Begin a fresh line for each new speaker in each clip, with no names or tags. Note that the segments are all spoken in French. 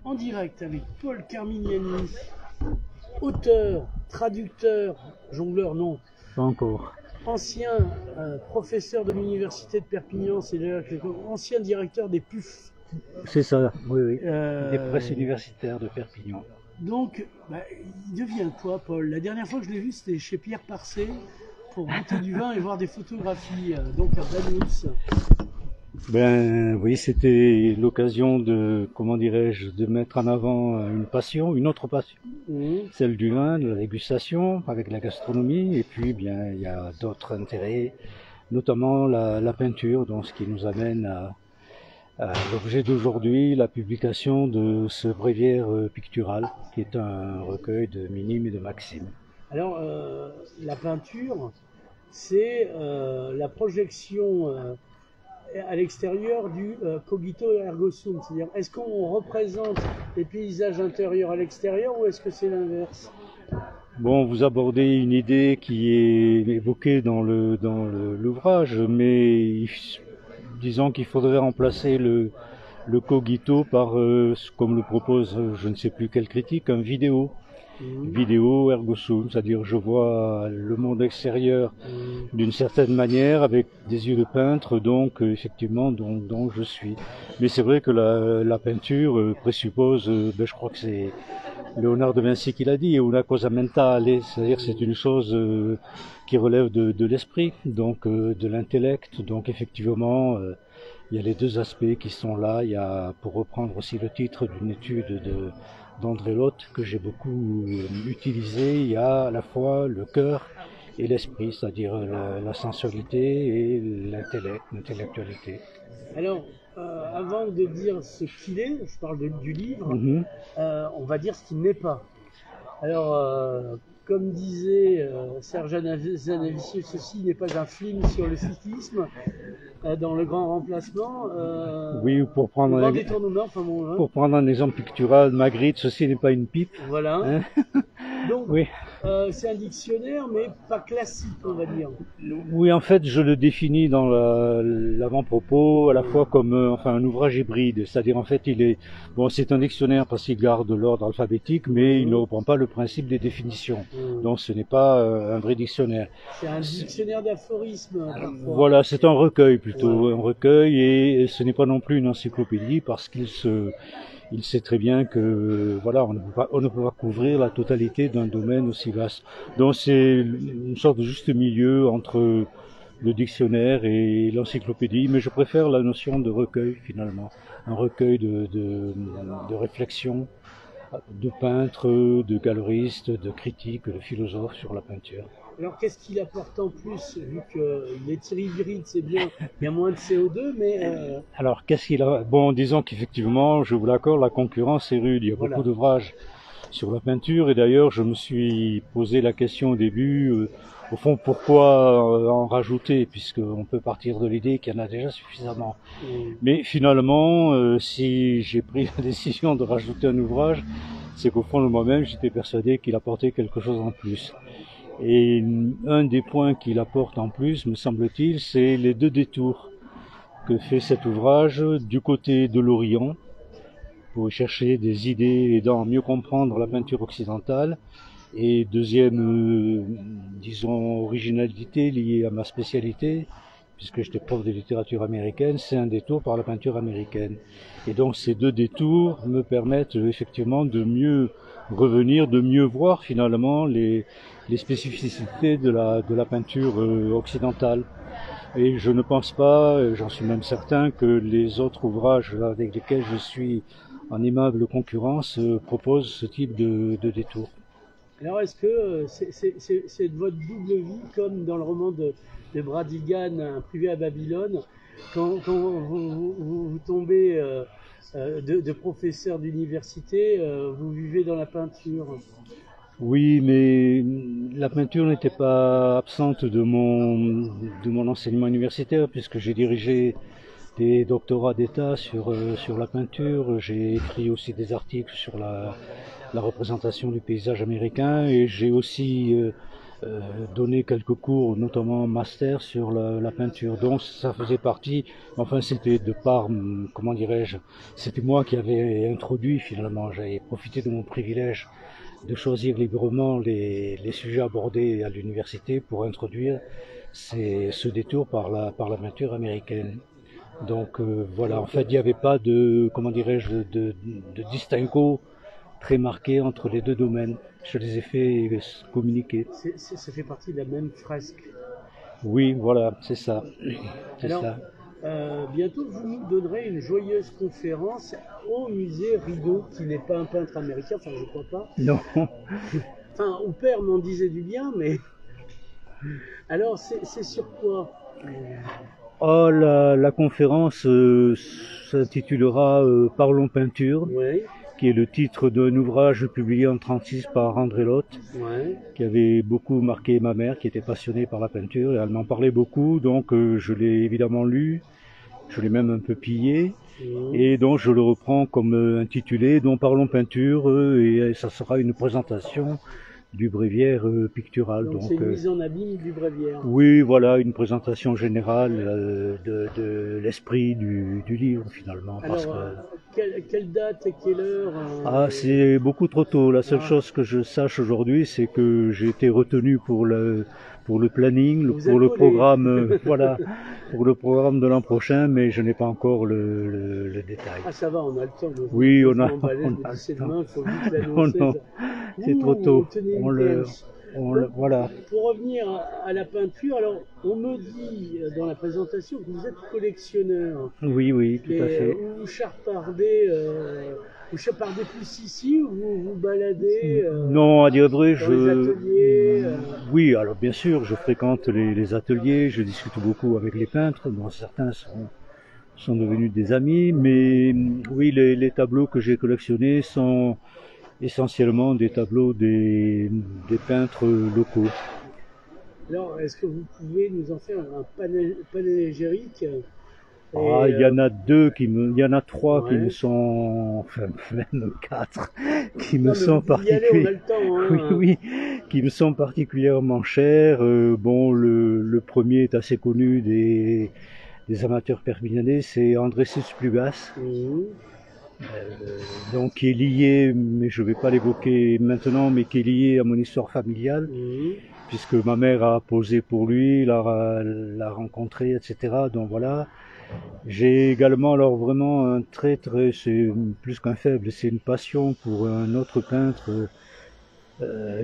en direct avec Paul Carmignani, auteur, traducteur, jongleur non,
Pas encore.
ancien professeur de l'université de Perpignan, c'est d'ailleurs ancien directeur des PUF.
C'est ça, oui, oui. Des presses universitaires de Perpignan.
Donc, il devient quoi, Paul? La dernière fois que je l'ai vu, c'était chez Pierre Parcé pour goûter du vin et voir des photographies, donc à Banous.
Ben oui, c'était l'occasion de, comment dirais-je, de mettre en avant une passion, une autre passion, celle du vin, de la dégustation, avec la gastronomie, et puis bien il y a d'autres intérêts, notamment la peinture, donc ce qui nous amène à l'objet d'aujourd'hui, la publication de ce bréviaire pictural, qui est un recueil de minimes et de maximes.
Alors, la peinture, c'est la projection à l'extérieur du cogito ergo sum, c'est-à-dire est-ce qu'on représente les paysages intérieurs à l'extérieur ou est-ce que c'est l'inverse?
Bon, vous abordez une idée qui est évoquée dans l'ouvrage, mais disons qu'il faudrait remplacer le cogito par, comme le propose je ne sais plus quelle critique, un vidéo. Vidéo ergo sum, c'est-à-dire je vois le monde extérieur d'une certaine manière avec des yeux de peintre, donc effectivement dont je suis. Mais c'est vrai que la peinture présuppose, je crois que c'est Léonard de Vinci qui l'a dit, una cosa mentale, c'est-à-dire c'est une chose qui relève de l'esprit, donc de l'intellect, donc effectivement il y a les deux aspects qui sont là. Il y a, pour reprendre aussi le titre d'une étude d'André Lotte que j'ai beaucoup utilisé, il y a à la fois le cœur et l'esprit, c'est-à-dire la sensualité et l'intellectualité.
Alors, avant de dire ce qu'il est, je parle du livre, on va dire ce qu'il n'est pas. Alors, comme disait Serge Zanavicius, ceci n'est pas un film sur le cyclisme. Dans le grand remplacement,
oui, pour prendre un exemple pictural, Magritte, ceci n'est pas une pipe.
Voilà.
Hein.
Donc, oui. C'est un dictionnaire, mais pas classique, on va dire.
Oui, en fait, je le définis dans l'avant-propos à la fois comme un ouvrage hybride, c'est-à-dire en fait, c'est un dictionnaire parce qu'il garde l'ordre alphabétique, mais il ne reprend pas le principe des définitions. Donc, ce n'est pas un vrai dictionnaire.
C'est un dictionnaire d'aphorismes.
Voilà, c'est un recueil plutôt, un recueil, et ce n'est pas non plus une encyclopédie parce il sait très bien que voilà, on ne peut pas couvrir la totalité d'un domaine aussi vaste. Donc c'est une sorte de juste milieu entre le dictionnaire et l'encyclopédie, mais je préfère la notion de recueil finalement, un recueil de réflexions de peintres, de galeristes, de critiques, de philosophes sur la peinture.
Alors qu'est-ce qu'il apporte en plus, vu qu'il est hybride, c'est bien, il y a moins de CO2, mais...
Alors qu'est-ce qu'il a... Bon, disons qu'effectivement, je vous l'accorde, la concurrence est rude, il y a beaucoup d'ouvrages sur la peinture, et d'ailleurs je me suis posé la question au début, au fond, pourquoi en rajouter, puisqu'on peut partir de l'idée qu'il y en a déjà suffisamment. Mais finalement, si j'ai pris la décision de rajouter un ouvrage, c'est qu'au fond de moi-même, j'étais persuadé qu'il apportait quelque chose en plus. Et un des points qu'il apporte en plus, me semble-t-il, c'est les deux détours que fait cet ouvrage du côté de l'Orient, pour chercher des idées aidant à mieux comprendre la peinture occidentale, et deuxième, disons, originalité liée à ma spécialité, puisque j'étais prof de littérature américaine, c'est un détour par la peinture américaine. Et donc ces deux détours me permettent effectivement de mieux revenir, de mieux voir finalement les spécificités de la peinture occidentale. Et je ne pense pas, j'en suis même certain, que les autres ouvrages avec lesquels je suis en aimable concurrence proposent ce type de détour.
Alors est-ce que c'est de votre double vie, comme dans le roman de Brad Egan, Un privé à Babylone, quand vous tombez de professeur d'université, vous vivez dans la peinture?
Oui, mais la peinture n'était pas absente de mon enseignement universitaire, puisque j'ai dirigé des doctorats d'État sur la peinture. J'ai écrit aussi des articles sur la représentation du paysage américain, et j'ai aussi donné quelques cours, notamment master sur la peinture. Donc ça faisait partie, enfin c'était de par, comment dirais-je, c'était moi qui avais introduit finalement, j'avais profité de mon privilège de choisir librement les sujets abordés à l'université pour introduire ce détour par la peinture américaine. Donc voilà, en fait il n'y avait pas de, comment dirais-je, de distinguo très marqué entre les deux domaines. Je les ai fait communiquer.
Ça fait partie de la même fresque.
Oui, voilà, c'est ça.
Alors,
ça.
Bientôt, vous nous donnerez une joyeuse conférence au musée Rigaud, qui n'est pas un peintre américain, enfin je crois pas.
Non.
Enfin, au père m'en disait du bien, mais... Alors, c'est sur quoi?
Oh, la conférence s'intitulera Parlons peinture,
oui,
qui est le titre d'un ouvrage publié en 1936 par André Lotte,
ouais.
qui avait beaucoup marqué ma mère, qui était passionnée par la peinture, et elle m'en parlait beaucoup, donc je l'ai évidemment lu, je l'ai même un peu pillé, et donc je le reprends comme intitulé, dont Parlons peinture, et ça sera une présentation du bréviaire pictural.
Donc c'est une mise en abîme du bréviaire.
Oui, voilà, une présentation générale de l'esprit du livre finalement.
Alors, quelle date et quelle heure
Ah, c'est beaucoup trop tôt. La seule chose que je sache aujourd'hui, c'est que j'ai été retenu pour le planning, pour le programme, voilà, pour le programme de l'an prochain, mais je n'ai pas encore le détail.
Ah, ça va, on a le temps.
Oui, on a le temps. C'est trop tôt. Voilà.
Pour revenir à la peinture, alors on me dit dans la présentation que vous êtes collectionneur.
Oui, oui, tout à fait.
Vous chapardez plus ici ou vous baladez
non, à dire vrai,
dans les ateliers
Oui, alors bien sûr, je fréquente les ateliers, je discute beaucoup avec les peintres, dont certains sont devenus des amis, mais oui, les tableaux que j'ai collectionnés sont essentiellement des tableaux des peintres locaux.
Alors, est-ce que vous pouvez nous en faire un panégyrique?
Il y en a il y en a trois qui me sont, enfin même quatre, qui me sont particulièrement, qui me sont particulièrement chers. Bon, le premier est assez connu des amateurs perpignanais, c'est André Susplugas. Donc qui est lié, mais je ne vais pas l'évoquer maintenant, mais qui est lié à mon histoire familiale, puisque ma mère a posé pour lui, l'a rencontré, etc. Donc voilà. J'ai également alors vraiment un très, c'est plus qu'un faible, c'est une passion pour un autre peintre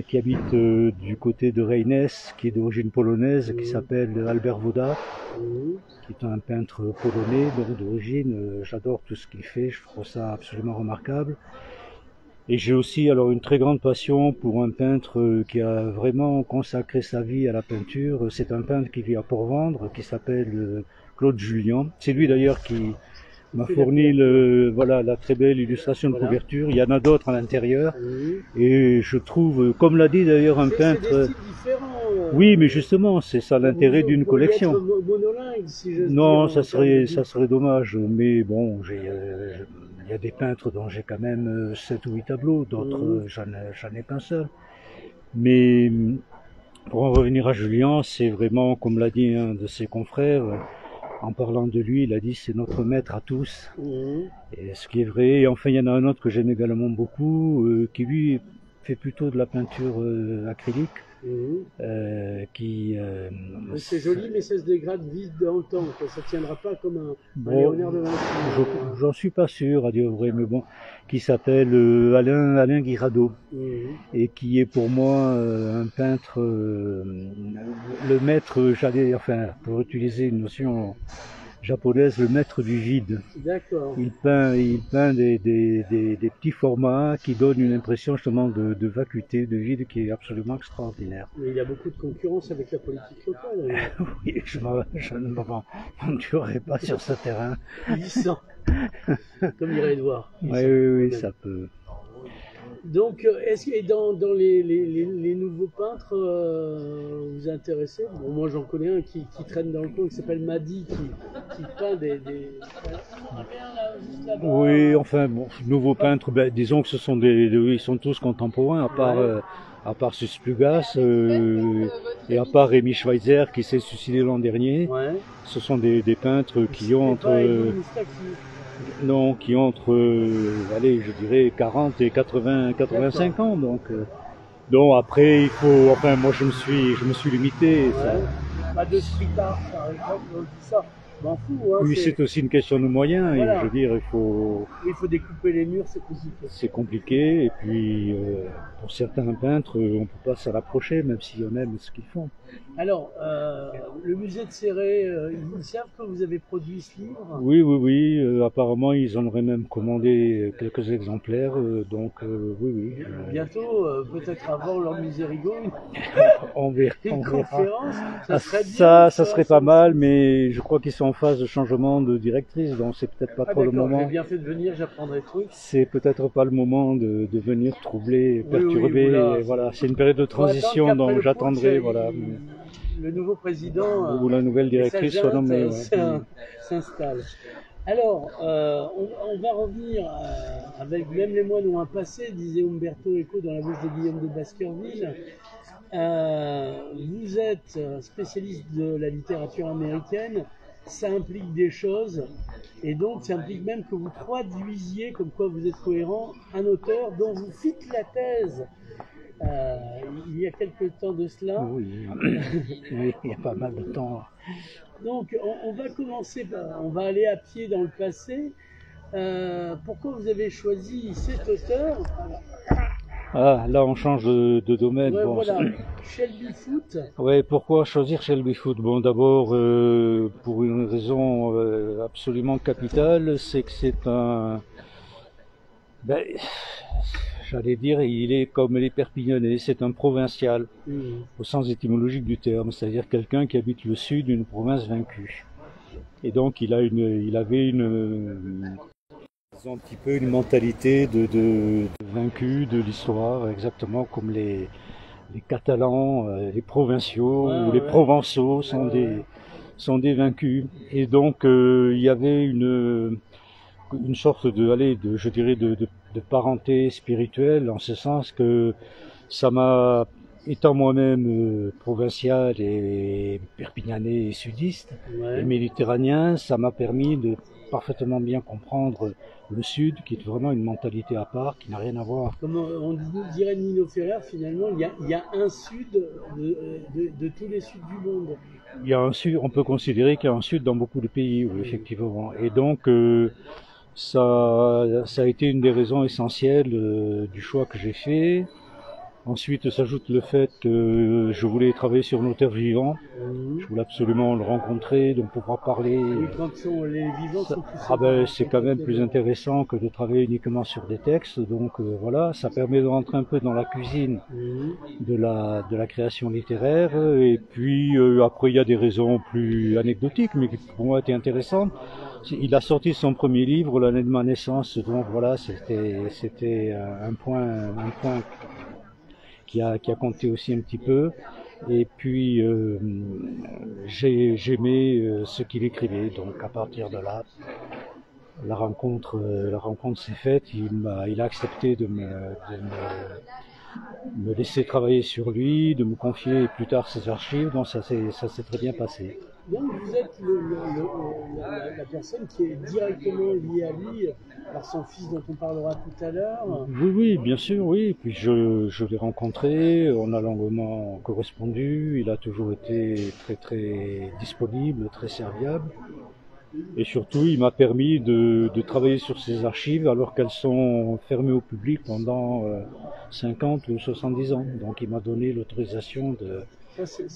qui habite du côté de Reynes, qui est d'origine polonaise, qui s'appelle Albert Woda, qui est un peintre polonais d'origine. J'adore tout ce qu'il fait, je trouve ça absolument remarquable. Et j'ai aussi alors une très grande passion pour un peintre qui a vraiment consacré sa vie à la peinture. C'est un peintre qui vit à Port-Vendre, qui s'appelle Claude Jullian. C'est lui d'ailleurs qui m'a fourni la très belle illustration de couverture. Il y en a d'autres à l'intérieur. Et je trouve, comme l'a dit d'ailleurs un peintre... Oui, mais justement, c'est ça l'intérêt d'une collection. Non, ça serait dommage. Mais bon, il y a des peintres dont j'ai quand même 7 ou 8 tableaux, d'autres j'en ai qu'un seul. Mais pour en revenir à Jullian, c'est vraiment, comme l'a dit un de ses confrères, en parlant de lui, il a dit c'est notre maître à tous. Et ce qui est vrai. Et enfin, il y en a un autre que j'aime également beaucoup, qui lui fait plutôt de la peinture acrylique.
C'est joli, mais ça se dégrade vite dans le temps. Ça ne tiendra pas comme un Léonard de Vinci.
J'en suis pas sûr, à dire vrai, mais bon, qui s'appelle Alain Guirado, et qui est pour moi un peintre, le maître, pour utiliser une notion japonaise, le maître du vide.
D'accord.
Il peint des petits formats qui donnent une impression justement de vacuité, de vide qui est absolument extraordinaire.
Mais il y a beaucoup de concurrence avec la politique locale.
Oui, je ne m'aventurerai pas sur ce terrain.
Glissant, comme dirait Edouard.
Oui, ça peut.
Donc, est-ce que dans les nouveaux peintres, vous intéressez? Bon, moi j'en connais un qui traîne dans le coin, qui s'appelle Madi, qui peint des...
Oui, enfin, bon, nouveaux peintres, disons que ce sont ils sont tous contemporains, à à part Susplugas et à part Rémi Schweitzer qui s'est suicidé l'an dernier.
Ouais.
Ce sont des peintres qui ont allez, je dirais 40 et 85 ans. Donc après, il faut, enfin, moi je me suis limité.
Ouais. Pas de street art, par exemple, tout ça. M'en fous, hein,
oui, c'est aussi une question de moyens. Voilà. Et je veux dire, il faut
découper les murs, c'est compliqué.
C'est compliqué, et puis pour certains peintres, on peut pas s'en approcher, même si on aime ce qu'ils font.
Alors, le musée de Céret, ils savent que vous avez produit ce livre?
Oui. Apparemment, ils en auraient même commandé quelques exemplaires, donc oui.
Bientôt, peut-être avant leur Misérigo,
on verra.
Une conférence, ça serait bien.
Ça serait pas mal, mais je crois qu'ils sont en phase de changement de directrice, donc c'est peut-être pas trop le moment.
J'ai bien fait de venir, j'apprendrai le truc.
C'est peut-être pas le moment de venir troubler, perturber. Voilà, c'est une période de transition, donc j'attendrai, voilà.
Le nouveau président
ou la nouvelle directrice soit nommée.
S'installe. Alors, on va revenir avec Même les moines ont un passé, disait Umberto Eco dans la bouche de Guillaume de Baskerville. Vous êtes spécialiste de la littérature américaine, ça implique des choses, et donc ça implique même que vous traduisiez, comme quoi vous êtes cohérent, un auteur dont vous fîtes la thèse. Il y a quelques temps de cela.
Oui, il y a pas mal de temps.
Donc on va commencer, on va aller à pied dans le passé. Pourquoi vous avez choisi cet auteur?
Ah, là on change de domaine.
Ouais, bon, voilà, Shelby Foote.
Ouais, pourquoi choisir Shelby Foote? Bon, d'abord pour une raison absolument capitale, c'est que c'est un... j'allais dire, il est comme les Perpignanais, c'est un provincial, au sens étymologique du terme, c'est-à-dire quelqu'un qui habite le sud d'une province vaincue. Et donc il avait un petit peu une mentalité de vaincu de l'histoire, exactement comme les Catalans, les provinciaux ou les Provençaux sont des vaincus. Et donc il y avait une sorte je dirais de parenté spirituelle, en ce sens que ça m'a, étant moi-même provincial et perpignanais et sudiste et méditerranéen, ça m'a permis de parfaitement bien comprendre le Sud, qui est vraiment une mentalité à part, qui n'a rien à voir.
Comme on dirait de Nino Ferrer, finalement, il y a un Sud de tous les Suds du monde.
Il y a un Sud, on peut considérer qu'il y a un Sud dans beaucoup de pays, oui, effectivement. Et donc, ça a été une des raisons essentielles du choix que j'ai fait. Ensuite s'ajoute le fait que je voulais travailler sur un auteur vivant. Je voulais absolument le rencontrer, donc pouvoir parler.
Oui, quand les vivants sont plus
c'est quand même plus intéressant que de travailler uniquement sur des textes. Donc voilà, ça permet de rentrer un peu dans la cuisine de la création littéraire. Et puis après, il y a des raisons plus anecdotiques, mais qui pour moi étaient intéressantes. Il a sorti son premier livre l'année de ma naissance, donc voilà, c'était un point qui a compté aussi un petit peu. Et puis j'aimais ce qu'il écrivait, donc à partir de là, la rencontre s'est faite. Il a accepté de me laisser travailler sur lui, de me confier plus tard ses archives, donc ça s'est très bien passé.
Donc vous êtes la personne qui est directement liée à lui, par son fils dont on parlera tout à l'heure.
Oui, bien sûr, oui. Puis je l'ai rencontré, on a longuement correspondu, il a toujours été très très disponible, très serviable. Et surtout, il m'a permis de travailler sur ces archives alors qu'elles sont fermées au public pendant 50 ou 70 ans. Donc il m'a donné l'autorisation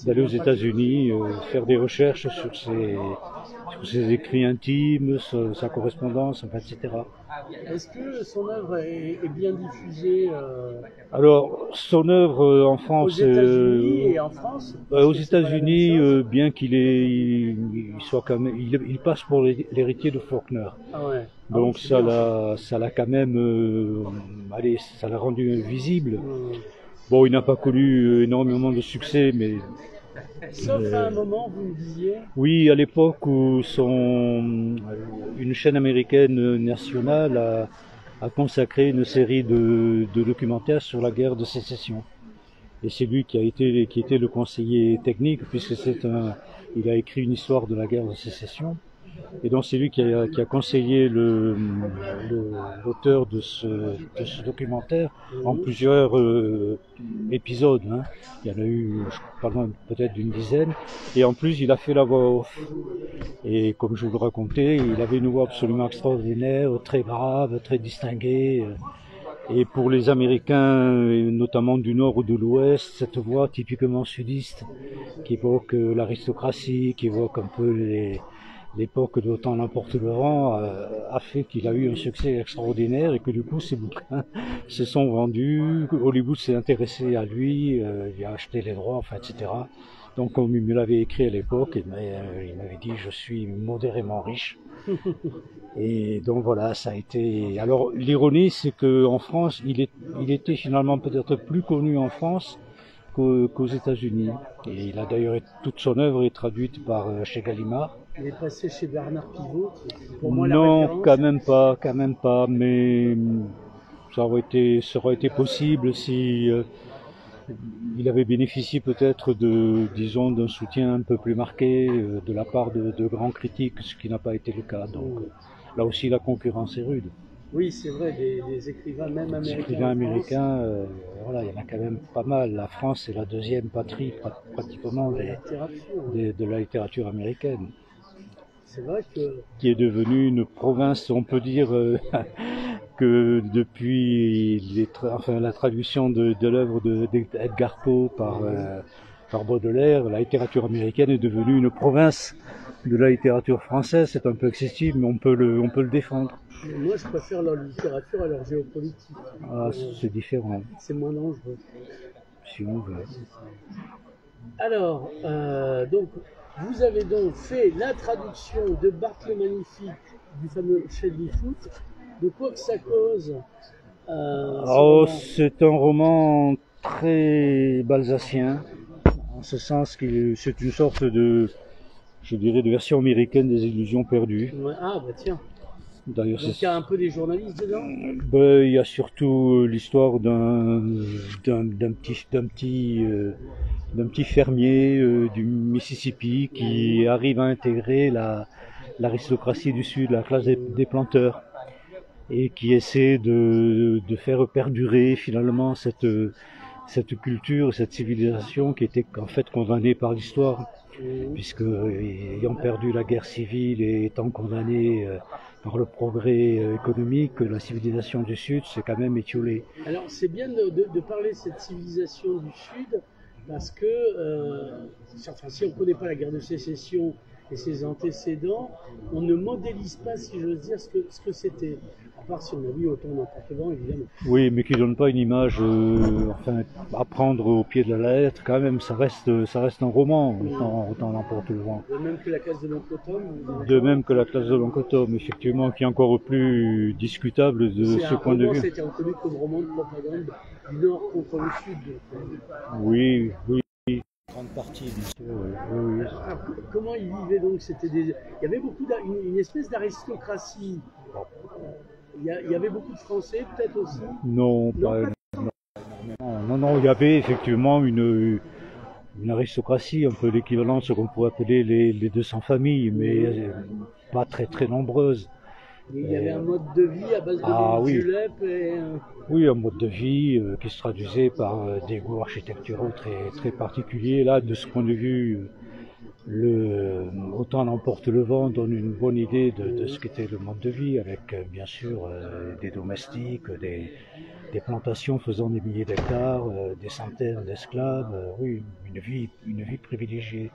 d'aller aux États-Unis, faire des recherches sur ses écrits intimes, sa correspondance, enfin, etc.
Est-ce que son œuvre est bien diffusée
Alors, son œuvre en France,
aux États-Unis et en France
aux États-Unis, bien il soit quand même, il passe pour l'héritier de Faulkner.
Ah ouais.
Donc ça l'a quand même, ça l'a rendu visible. Bon, il n'a pas connu énormément de succès, mais...
Sauf à un moment, vous me disiez...
Oui, à l'époque où une chaîne américaine nationale a consacré une série de documentaires sur la guerre de sécession. et c'est lui qui était le conseiller technique, puisque il a écrit une histoire de la guerre de sécession. Et donc c'est lui qui a conseillé l'auteur de ce documentaire en plusieurs épisodes. Hein. Il y en a eu, pas loin peut-être d'une dizaine. Et en plus, il a fait la voix off. Et comme je vous le racontais, il avait une voix absolument extraordinaire, très grave, très distinguée. Et pour les Américains, notamment du Nord ou de l'Ouest, cette voix typiquement sudiste, qui évoque l'aristocratie, qui évoque un peu l'époque d'Autant n'emporte le vent, a fait qu'il a eu un succès extraordinaire et que du coup ses bouquins se sont vendus. Hollywood s'est intéressé à lui, il a acheté les droits, enfin, etc. Donc comme il me l'avait écrit à l'époque, il m'avait dit je suis modérément riche. Et donc voilà, ça a été. Alors l'ironie, c'est que en France, il était finalement peut-être plus connu en France qu'aux États-Unis. Et il a d'ailleurs toute son œuvre est traduite par chez Gallimard.
Il est passé chez Bernard Pivot. Pour moi,
non, quand même pas. Mais ça aurait été possible si il avait bénéficié peut-être disons, d'un soutien un peu plus marqué de la part de grands critiques, ce qui n'a pas été le cas. Donc là aussi, la concurrence est rude.
Oui, c'est vrai, des écrivains même américains.
Les écrivains américains, voilà, il y en a quand même pas mal. La France est la deuxième patrie pratiquement de la littérature américaine.
C'est vrai que...
Qui est devenue une province, on peut dire que depuis la traduction de l'œuvre d'Edgar Poe par Baudelaire, la littérature américaine est devenue une province de la littérature française. C'est un peu excessif, mais on peut le défendre.
Moi, je préfère leur littérature à leur géopolitique.
Ah, c'est différent.
C'est moins dangereux.
Si on veut.
Alors, donc, vous avez donc fait la traduction de Bart le Magnifique du fameux Shelby Foote. De quoi que ça cause
c'est un roman très balzacien, en ce sens que c'est une sorte de, je dirais, de version américaine des Illusions perdues.
Ouais, ah bah tiens.
D'ailleurs,
donc il y a un peu des journalistes dedans.
Il y a surtout l'histoire d'un petit fermier du Mississippi qui arrive à intégrer l'aristocratie du Sud, la classe des planteurs, et qui essaie de faire perdurer finalement cette culture, cette civilisation qui était en fait condamnée par l'histoire, puisque ayant perdu la guerre civile et étant condamnée par le progrès économique, la civilisation du Sud s'est quand même étiolée.
Alors c'est bien de parler de cette civilisation du Sud, parce que si on ne connaît pas la guerre de sécession et ses antécédents, on ne modélise pas, si j'ose dire, ce que c'était. À part si on a vu Autant n'emporte le vent, évidemment.
Oui, mais qui donne pas une image, à prendre au pied de la lettre. Quand même, ça reste un roman. Autant n'emporte le vent.
De même que la classe de l'oncle Tom.
De même que la classe de l'oncle Tom, effectivement, qui est encore plus discutable de ce point de vue.
C'était reconnu comme roman de propagande du Nord contre le Sud.
Oui. Grande partie, bien sûr. Oui.
Alors, comment ils vivaient donc? Il y avait une espèce d'aristocratie. Il y avait beaucoup de Français, peut-être aussi?
Non, il y avait effectivement une aristocratie, un peu l'équivalent de ce qu'on pourrait appeler les 200 familles, mais pas très très nombreuses.
Il y avait un mode de vie à base de juleps et...
Oui, un mode de vie qui se traduisait par des goûts architecturaux très, très particuliers. Là, de ce point de vue, Autant n'emporte le vent donne une bonne idée de ce qu'était le mode de vie, avec bien sûr des domestiques, des plantations faisant des milliers d'hectares, des centaines d'esclaves. Oui, une vie privilégiée.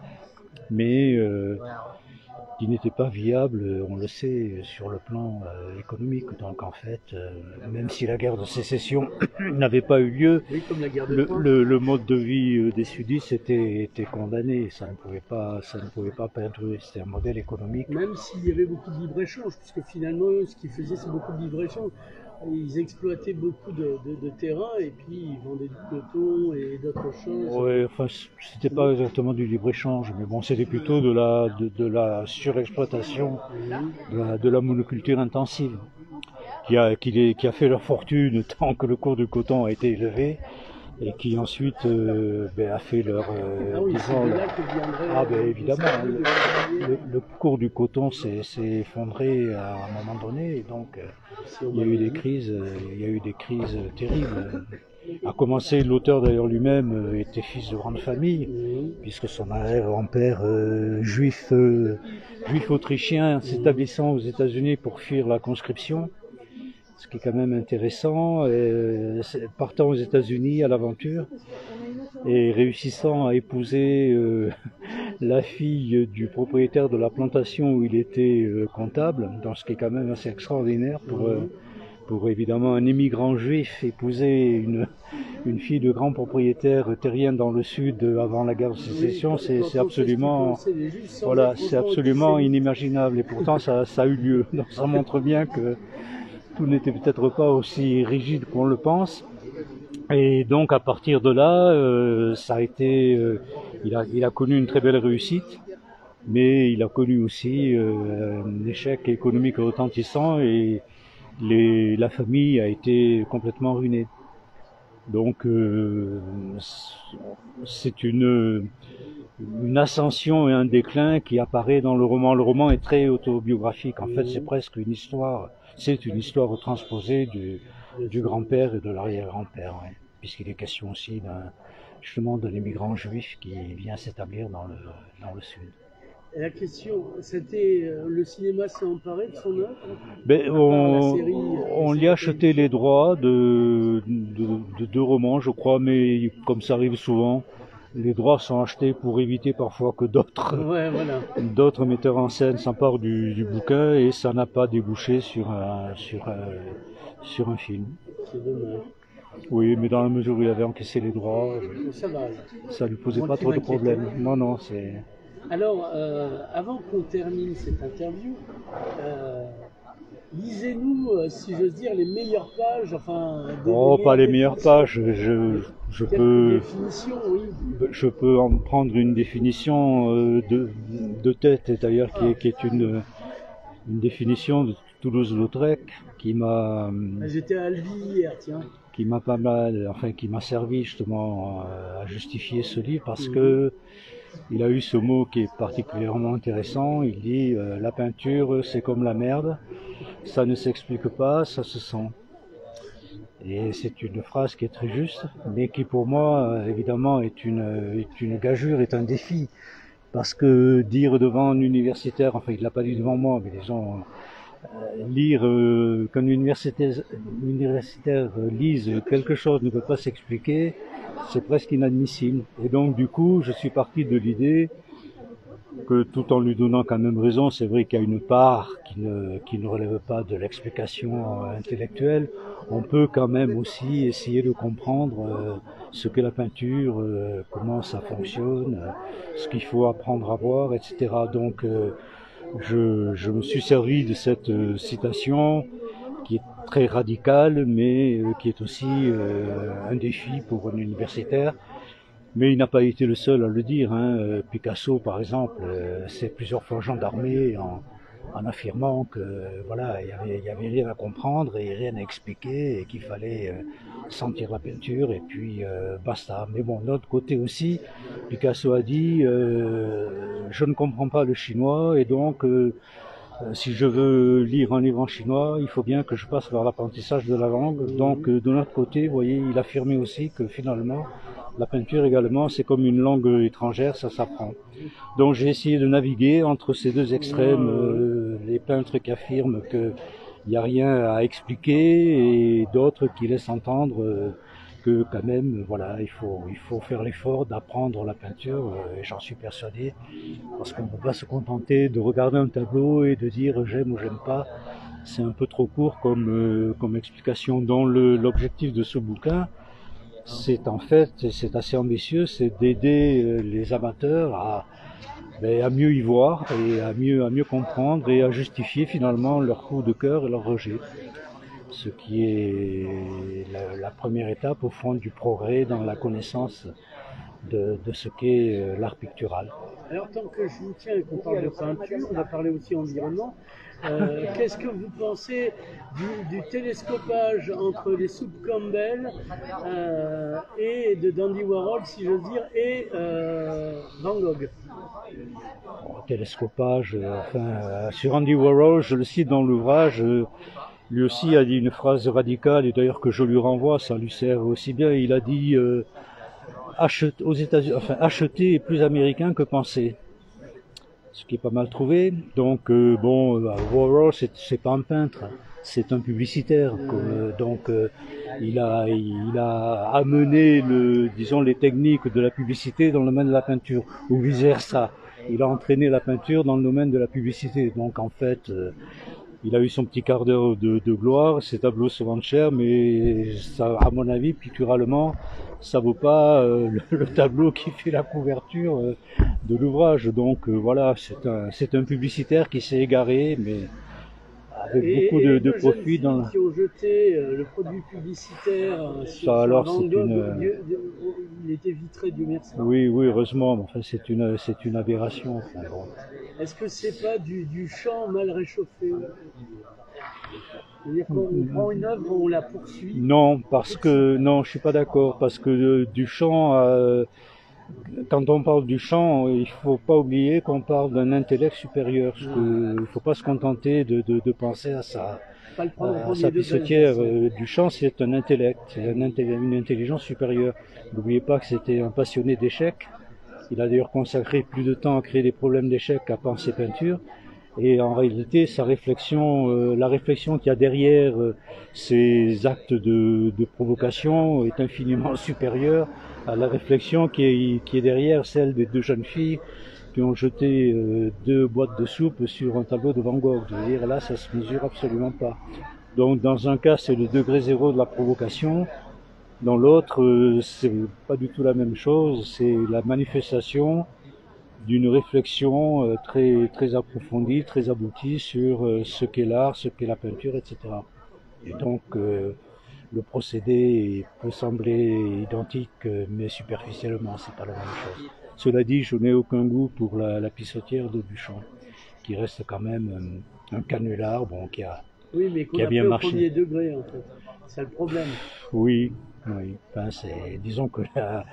Mais qui n'était pas viable, on le sait, sur le plan économique. Donc en fait, même si la guerre de sécession n'avait pas eu lieu,
oui, comme la guerre de
le mode de vie des sudistes était condamné. Ça ne pouvait pas perdurer. C'était un modèle économique.
Même s'il y avait beaucoup de libre-échange, puisque finalement, ce qu'ils faisaient, c'est beaucoup de libre-échange. Ils exploitaient beaucoup de terrain et puis ils vendaient du coton et d'autres choses.
Oui, enfin, c'était pas exactement du libre-échange, mais bon, c'était plutôt de la surexploitation, de la monoculture intensive, qui a fait leur fortune tant que le cours du coton a été élevé. et qui ensuite a fait leur...
ah oui,
disons,
c'est là que viendrait...
Ah ben évidemment, le cours du coton s'est effondré à un moment donné, et donc il y a eu des crises, terribles. À commencer, l'auteur d'ailleurs lui-même était fils de grande famille, puisque son arrière-grand-père juif autrichien s'établissant aux États-Unis pour fuir la conscription, ce qui est quand même intéressant, partant aux États-Unis à l'aventure et réussissant à épouser la fille du propriétaire de la plantation où il était comptable, donc ce qui est quand même assez extraordinaire pour évidemment un immigrant juif épouser une fille de grand propriétaire terrien dans le sud avant la guerre de sécession, c'est absolument, voilà, c'est absolument inimaginable, et pourtant ça a eu lieu. Donc ça montre bien que tout n'était peut-être pas aussi rigide qu'on le pense. Et donc à partir de là, ça a été, il a connu une très belle réussite, mais il a connu aussi un échec économique retentissant, et la famille a été complètement ruinée. Donc c'est une ascension et un déclin qui apparaît dans le roman. Le roman est très autobiographique. En fait, c'est presque une histoire. C'est une histoire transposée du grand-père et de l'arrière-grand-père, ouais, puisqu'il est question aussi justement d'un immigrant juif qui vient s'établir dans le sud.
Et la question, c'était le cinéma s'est emparé de son œuvre?
On lui a acheté les droits de 2 romans, je crois, mais comme ça arrive souvent, les droits sont achetés pour éviter parfois que d'autres metteurs en scène s'emparent du bouquin, et ça n'a pas débouché sur un film.
C'est dommage.
Oui, mais dans la mesure où il avait encaissé les droits, ça lui posait pas trop de problèmes. Non, c'est...
Alors, avant qu'on termine cette interview, lisez-nous, si j'ose dire, les meilleures pages, enfin...
pas les meilleures pages, je peux en prendre une définition de tête, et d'ailleurs qui est une définition de Toulouse-Lautrec qui m'a...
J'étais à Albi hier, tiens.
Qui m'a pas mal, enfin qui m'a servi justement à justifier ce livre, parce que il a eu ce mot qui est particulièrement intéressant. Il dit la peinture c'est comme la merde, ça ne s'explique pas, ça se sent. Et c'est une phrase qui est très juste, mais qui pour moi évidemment est une gageure, est un défi, parce que dire devant un universitaire, enfin il l'a pas dit devant moi, mais les gens lire qu'un universitaire lise quelque chose ne peut pas s'expliquer, c'est presque inadmissible. Et donc du coup, je suis parti de l'idée que, tout en lui donnant quand même raison, c'est vrai qu'il y a une part qui ne relève pas de l'explication intellectuelle, on peut quand même aussi essayer de comprendre ce qu'est la peinture, comment ça fonctionne, ce qu'il faut apprendre à voir, etc. Donc je me suis servi de cette citation qui est très radicale, mais qui est aussi un défi pour un universitaire. Mais il n'a pas été le seul à le dire, hein. Picasso, par exemple, s'est plusieurs fois gendarmé en affirmant que voilà, il y avait rien à comprendre et rien à expliquer, et qu'il fallait sentir la peinture et puis basta. Mais bon, de l'autre côté aussi, Picasso a dit je ne comprends pas le chinois, et donc si je veux lire un livre en chinois, il faut bien que je passe par l'apprentissage de la langue. Donc de notre côté, vous voyez, il affirmait aussi que finalement la peinture également, c'est comme une langue étrangère, ça s'apprend. Donc j'ai essayé de naviguer entre ces deux extrêmes, les peintres qui affirment qu'il n'y a rien à expliquer, et d'autres qui laissent entendre que quand même, voilà, il faut faire l'effort d'apprendre la peinture, et j'en suis persuadé, parce qu'on ne peut pas se contenter de regarder un tableau et de dire j'aime ou j'aime pas. C'est un peu trop court comme explication. Donc l'objectif de ce bouquin, c'est en fait, c'est assez ambitieux, c'est d'aider les amateurs à mieux y voir et à mieux comprendre et à justifier finalement leur coup de cœur et leur rejet. Ce qui est la première étape au fond du progrès dans la connaissance de ce qu'est l'art pictural.
Alors tant que je vous tiens et qu'on parle de peinture, on va parler aussi environnement. Qu'est-ce que vous pensez du télescopage entre les soupes Campbell et de Dandy Warhol, si j'ose dire, et Van Gogh?
Télescopage, sur Andy Warhol, je le cite dans l'ouvrage, lui aussi a dit une phrase radicale, et d'ailleurs que je lui renvoie, ça lui sert aussi bien. Il a dit aux États-Unis, acheter est plus américain que penser, ce qui est pas mal trouvé. Donc Warhol, c'est pas un peintre, c'est un publicitaire. Il a amené disons les techniques de la publicité dans le domaine de la peinture, ou vice versa. Il a entraîné la peinture dans le domaine de la publicité. Donc en fait, il a eu son petit quart d'heure de gloire. Ses tableaux se vendent cher, mais ça, à mon avis, picturalement, ça vaut pas le tableau qui fait la couverture de l'ouvrage. Donc voilà, c'est un publicitaire qui s'est égaré, mais avec beaucoup de profit dans
qui ont jeté le produit publicitaire sur Van Gogh, il était vitré, Dieu merci.
Oui, heureusement, mais enfin c'est une aberration. Enfin, bon.
Est-ce que c'est pas du champ mal réchauffé? C'est-à-dire qu'on prend une œuvre, on la poursuit?
Non, je suis pas d'accord, parce que Duchamp, quand on parle du chant, il faut pas oublier qu'on parle d'un intellect supérieur. Il faut pas se contenter de penser à sa pissotière. Duchamp, c'est un intellect, une intelligence supérieure. N'oubliez pas que c'était un passionné d'échecs. Il a d'ailleurs consacré plus de temps à créer des problèmes d'échecs qu'à penser peinture. Et en réalité, sa réflexion, la réflexion qu'il y a derrière ces actes de provocation est infiniment supérieure à la réflexion qui est derrière celle des deux jeunes filles qui ont jeté 2 boîtes de soupe sur un tableau de Van Gogh. Je veux dire, là, ça se mesure absolument pas. Donc, dans un cas, c'est le degré zéro de la provocation. Dans l'autre, c'est pas du tout la même chose. C'est la manifestation d'une réflexion très approfondie, très aboutie sur ce qu'est l'art, ce qu'est la peinture, etc. Et donc, le procédé peut sembler identique, mais superficiellement, c'est pas la même chose. Cela dit, je n'ai aucun goût pour la pissotière de Duchamp, qui reste quand même un canular, bon, qui a bien marché.
Au premier degré, en fait. C'est le problème.
Oui. Enfin, disons que la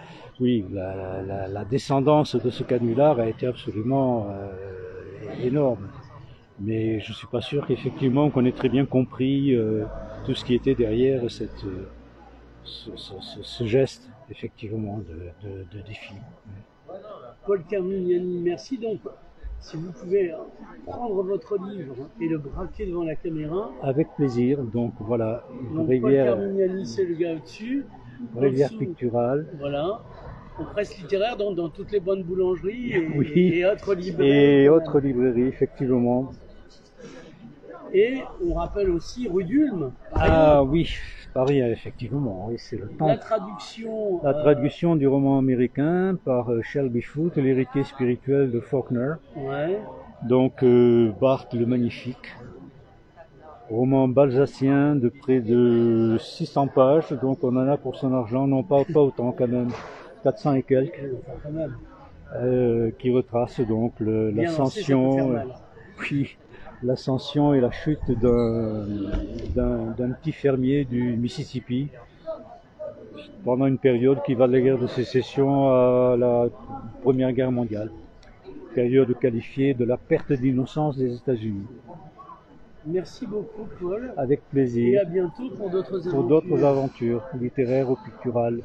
descendance de ce canular a été absolument énorme. Mais je suis pas sûr qu'effectivement qu'on ait très bien compris tout ce qui était derrière ce geste, effectivement, de défi.
Paul Carmignani, merci. Donc, si vous pouvez prendre votre livre et le braquer devant la caméra.
Avec plaisir. Donc voilà,
donc, Rivière. Paul Carmignani, c'est le gars au-dessus.
Rivière picturale.
Voilà. En presse littéraire, donc dans toutes les bonnes boulangeries et autres librairies.
Et autres librairies, effectivement.
Et on rappelle aussi rue d'Ulm.
Oui, Paris, effectivement. Oui, c'est le temps.
La traduction.
La traduction du roman américain par Shelby Foote, l'héritier spirituel de Faulkner.
Ouais.
Donc Barthes le Magnifique. Roman balsacien de près de 600 pages, donc on en a pour son argent, non pas autant quand même, 400 et quelques, qui retrace donc l'ascension, l'ascension et la chute d'un petit fermier du Mississippi pendant une période qui va de la guerre de sécession à la Première Guerre mondiale, période qualifiée de la perte d'innocence des États-Unis.
Merci beaucoup, Paul.
Avec plaisir.
Et à bientôt pour d'autres aventures
littéraires ou picturales.